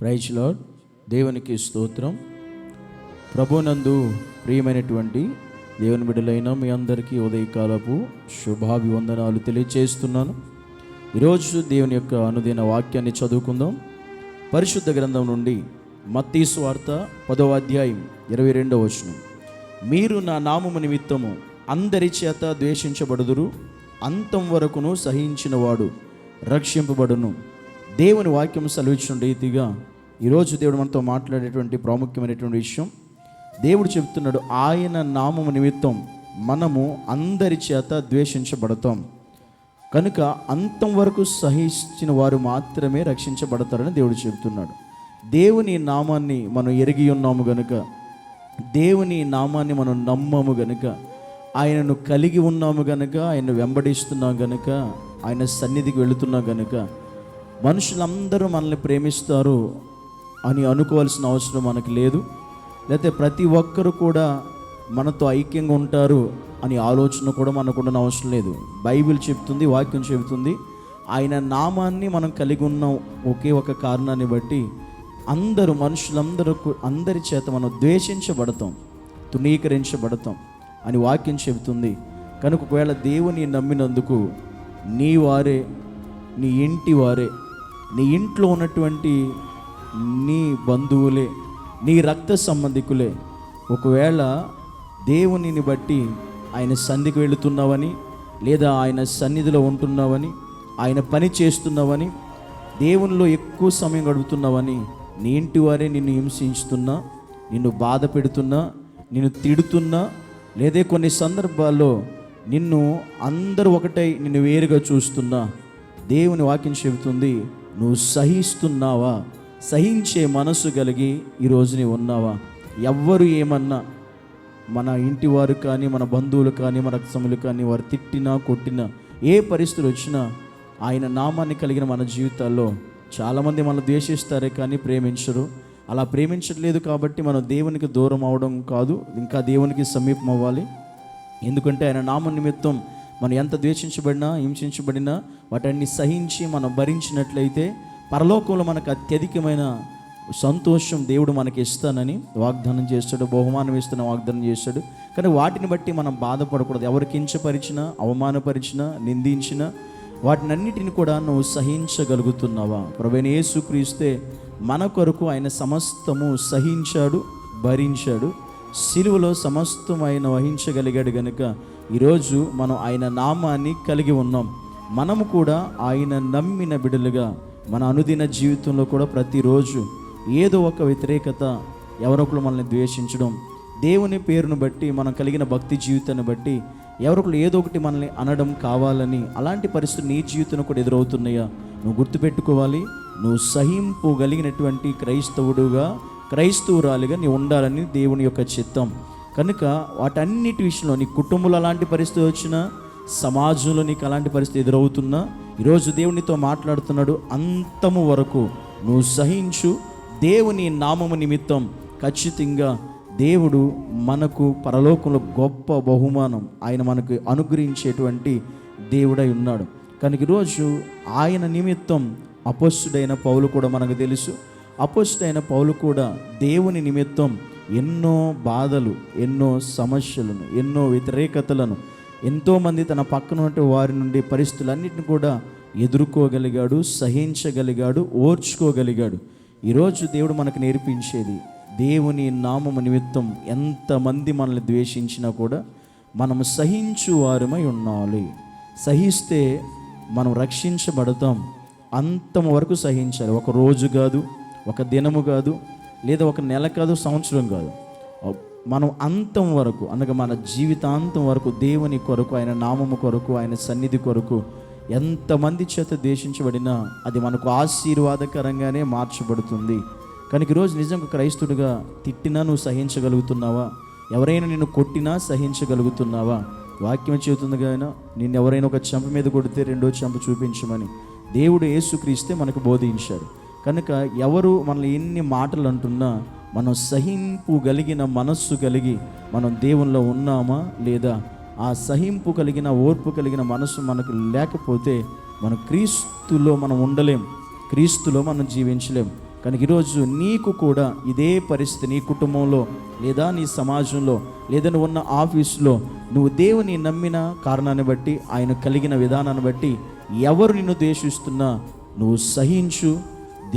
Praise lord. దేవునికి స్తోత్రం. ప్రభునందు ప్రియమైనటువంటి దేవుని బిడ్డలైన మీ అందరికీ ఉదయకాలపు శుభాభివందనాలు తెలియజేస్తున్నాను. ఈరోజు దేవుని యొక్క అనుదిన వాక్యాన్ని చదువుకుందాం. పరిశుద్ధ గ్రంథం నుండి మత్తయి సువార్త 10వ అధ్యాయం 22వ వచనం. మీరు నా నామము నిమిత్తము అందరి చేత ద్వేషించబడుదురు, అంతం వరకును సహించిన వాడు రక్షింపబడును. దేవుని వాక్యం సెలవించిన రీతిగా ఈరోజు దేవుడు మనతో మాట్లాడేటువంటి ప్రాముఖ్యమైనటువంటి విషయం, దేవుడు చెప్తున్నాడు, ఆయన నామము నిమిత్తం మనము అందరి చేత ద్వేషించబడతాం కనుక అంతం వరకు సహించిన వారు మాత్రమే రక్షించబడతారని దేవుడు చెబుతున్నాడు. దేవుని నామాన్ని మనం ఎరిగి ఉన్నాము గనుక, దేవుని నామాన్ని మనం నమ్మము గనుక, ఆయనను కలిగి ఉన్నాము గనుక, ఆయనను వెంబడిస్తున్నాం గనుక, ఆయన సన్నిధికి వెళుతున్నాం గనుక మనుషులందరూ మనల్ని ప్రేమిస్తారు అని అనుకోవాల్సిన అవసరం మనకు లేదు. లేకపోతే ప్రతి ఒక్కరు కూడా మనతో ఐక్యంగా ఉంటారు అని ఆలోచన కూడా మనకు ఉండని అవసరం లేదు. బైబిల్ చెప్తుంది, వాక్యం చెబుతుంది, ఆయన నామాన్ని మనం కలిగి ఉన్న ఒకే ఒక కారణాన్ని బట్టి అందరి చేత మనం ద్వేషించబడతాం, తృణీకరించబడతాం అని వాక్యం చెబుతుంది. కనుక ఒకవేళ దేవుని నమ్మినందుకు నీ వారే, నీ ఇంటి వారే, నీ ఇంట్లో ఉన్నటువంటి నీ బంధువులే, నీ రక్త సంబంధికులే, ఒకవేళ దేవునిని బట్టి ఆయన సన్నిధికి వెళుతున్నావని, లేదా ఆయన సన్నిధిలో ఉంటున్నావని, ఆయన పని చేస్తున్నావని, దేవునిలో ఎక్కువ సమయం గడుపుతున్నావని నీ ఇంటి వారే నిన్ను హింసించుతున్నా, నిన్ను బాధ పెడుతున్నా, నిన్ను తిడుతున్నా, లేదా కొన్ని సందర్భాల్లో నిన్ను అందరూ ఒకటై నిన్ను వేరుగా చూస్తున్నా, దేవుని వాక్యం చెబుతుంది, నువ్వు సహిస్తున్నావా? సహించే మనసు కలిగి ఈరోజు నీవు ఉన్నావా? ఎవ్వరు ఏమన్నా, మన ఇంటి వారు కానీ, మన బంధువులు కానీ, మన రక్తసములు కానీ, వారు తిట్టినా కొట్టినా, ఏ పరిస్థితులు వచ్చినా ఆయన నామాన్ని కలిగిన మన జీవితాల్లో చాలామంది మనల్ని ద్వేషిస్తారే కానీ ప్రేమించరు. అలా ప్రేమించట్లేదు కాబట్టి మనం దేవునికి దూరం అవడం కాదు, ఇంకా దేవునికి సమీపం అవ్వాలి. ఎందుకంటే ఆయన నామ నిమిత్తం మనం ఎంత ద్వేషించబడినా, హింసించబడినా వాటన్ని సహించి మనం భరించినట్లయితే పరలోకంలో మనకు అత్యధికమైన సంతోషం దేవుడు మనకి ఇస్తానని వాగ్దానం చేస్తాడు, బహుమానం ఇస్తానని వాగ్దానం చేస్తాడు. కానీ వాటిని బట్టి మనం బాధపడకూడదు. ఎవరు కించపరిచినా, అవమానపరిచినా, నిందించినా వాటినన్నిటిని కూడా నువ్వు సహించగలుగుతున్నావా? ప్రభువైన యేసుక్రీస్తే మన కొరకు ఆయన సమస్తము సహించాడు, భరించాడు, సిలువలో సమస్తం ఆయన వహించగలిగాడు. కనుక ఈరోజు మనం ఆయన నామాన్ని కలిగి ఉన్నాం. మనము కూడా ఆయన నమ్మిన బిడ్డలుగా మన అనుదిన జీవితంలో కూడా ప్రతిరోజు ఏదో ఒక వ్యతిరేకత, ఎవరొకరు మనల్ని ద్వేషించడం, దేవుని పేరును బట్టి మనం కలిగిన భక్తి జీవితాన్ని బట్టి ఎవరొకరు ఏదో ఒకటి మనల్ని అనడం కావాలని, అలాంటి పరిస్థితులు నీ జీవితంలో కూడా ఎదురవుతున్నాయా? నువ్వు గుర్తుపెట్టుకోవాలి, నువ్వు సహింపగలిగినటువంటి క్రైస్తవుడుగా, క్రైస్తవురాలిగా నీవు ఉండాలని దేవుని యొక్క చిత్తం. కనుక వాటన్నిటి విషయంలో నీ కుటుంబంలో అలాంటి పరిస్థితి వచ్చినా, సమాజంలో నీకు అలాంటి పరిస్థితి ఎదురవుతున్నా, ఈరోజు దేవునితో మాట్లాడుతున్నాడు, అంతము వరకు నువ్వు సహించు. దేవుని నామము నిమిత్తం ఖచ్చితంగా దేవుడు మనకు పరలోకంలో గొప్ప బహుమానం ఆయన మనకు అనుగ్రహించేటువంటి దేవుడై ఉన్నాడు. కనుక ఈరోజు ఆయన నిమిత్తం అపొస్తలుడైన పౌలు కూడా మనకు తెలుసు. అపొస్తలుడైన పౌలు కూడా దేవుని నిమిత్తం ఎన్నో బాధలు, ఎన్నో సమస్యలను, ఎన్నో వ్యతిరేకతలను, ఎంతోమంది తన పక్కన ఉన్న వారి నుండి పరిస్థితులన్నింటిని కూడా ఎదుర్కోగలిగాడు, సహించగలిగాడు, ఓర్చుకోగలిగాడు. ఈరోజు దేవుడు మనకు నేర్పించేది, దేవుని నామము నిమిత్తం ఎంతమంది మనల్ని ద్వేషించినా కూడా మనం సహించు వారమై ఉండాలి. సహిస్తే మనం రక్షించబడతాం. అంతం వరకు సహించాలి. ఒక రోజు కాదు, ఒక దినము కాదు, లేదా ఒక నెల కాదు, సంవత్సరం కాదు, మనం అంతం వరకు అనగా మన జీవితాంతం వరకు దేవుని కొరకు, ఆయన నామము కొరకు, ఆయన సన్నిధి కొరకు ఎంతమంది చేత ద్వేషించబడినా అది మనకు ఆశీర్వాదకరంగానే మార్చబడుతుంది. కనుక ఈరోజు నిజంగా క్రైస్తుడిగా తిట్టినా నువ్వు సహించగలుగుతున్నావా? ఎవరైనా నిన్ను కొట్టినా సహించగలుగుతున్నావా? వాక్యం చెబుతుంది కానీ నిన్ను ఎవరైనా ఒక చెంప మీద కొడితే రెండో చెంప చూపించమని దేవుడు యేసుక్రీస్తే మనకు బోధించాడు. కనుక ఎవరు మనల్ని ఎన్ని మాటలు అంటున్నా మనం సహింపుగలిగిన మనస్సు కలిగి మనం దేవునిలో ఉన్నామా లేదా? ఆ సహింపు కలిగిన, ఓర్పు కలిగిన మనసు మనకు లేకపోతే మనం క్రీస్తులో మనం ఉండలేం, క్రీస్తులో మనం జీవించలేం. కనుక ఈరోజు నీకు కూడా ఇదే పరిస్థితి, నీ కుటుంబంలో లేదా నీ సమాజంలో లేదా నువ్వు ఉన్న ఆఫీసులో నువ్వు దేవుని నమ్మిన కారణాన్ని బట్టి, ఆయన కలిగిన విధానాన్ని బట్టి ఎవరు నిన్ను ద్వేషిస్తున్నా నువ్వు సహించు,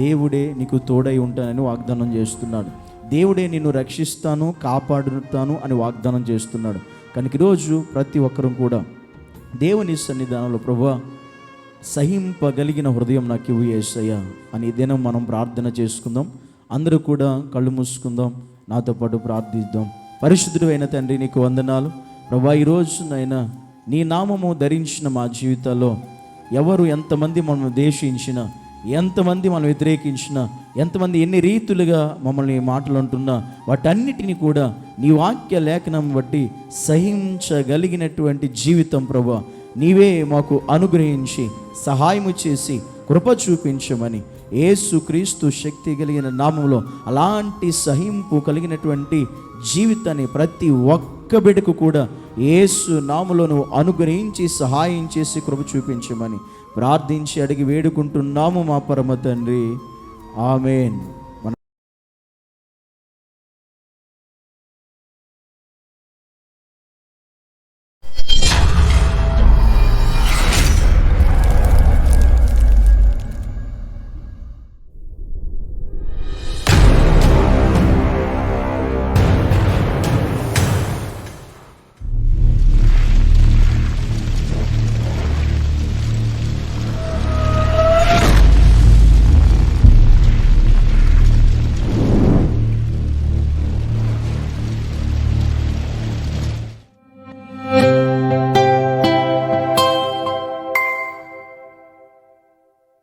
దేవుడే నీకు తోడై ఉంటానని వాగ్దానం చేస్తున్నాడు. దేవుడే నిన్ను రక్షిస్తాను, కాపాడుతాను అని వాగ్దానం చేస్తున్నాడు. కనుక ఈరోజు ప్రతి ఒక్కరూ కూడా దేవుని సన్నిధానంలో, ప్రభువా సహింపగలిగిన హృదయం నాకు ఇవ్వు యేసయ్యా అని దినం మనం ప్రార్థన చేసుకుందాం. అందరూ కూడా కళ్ళు మూసుకుందాం, నాతో పాటు ప్రార్థిద్దాం. పరిశుద్ధుడు అయిన తండ్రి, నీకు వందనాలు ప్రభువా. ఈరోజు నైనా నీ నామము ధరించిన మా జీవితాల్లో ఎవరు ఎంతమంది మనం ద్వేషించినా, ఎంతమంది మనం వ్యతిరేకించినా, ఎంతమంది ఎన్ని రీతులుగా మమ్మల్ని మాటలు అంటున్నా, వాటన్నిటినీ కూడా నీ వాక్య లేఖనం బట్టి సహించగలిగినటువంటి జీవితం ప్రభువా నీవే మాకు అనుగ్రహించి సహాయము చేసి కృప చూపించమని యేసుక్రీస్తు శక్తి కలిగిన నామంలో అలాంటి సహింపు కలిగినటువంటి జీవితాన్ని ప్రతి ఒక్క బిడ్డకు కూడా యేసు నామములో నువ్వు అనుగ్రహించి సహాయం చేసి కృప చూపించమని ప్రార్థించి అడిగి వేడుకుంటున్నాము మా పరమ తండ్రి. ఆమేన్.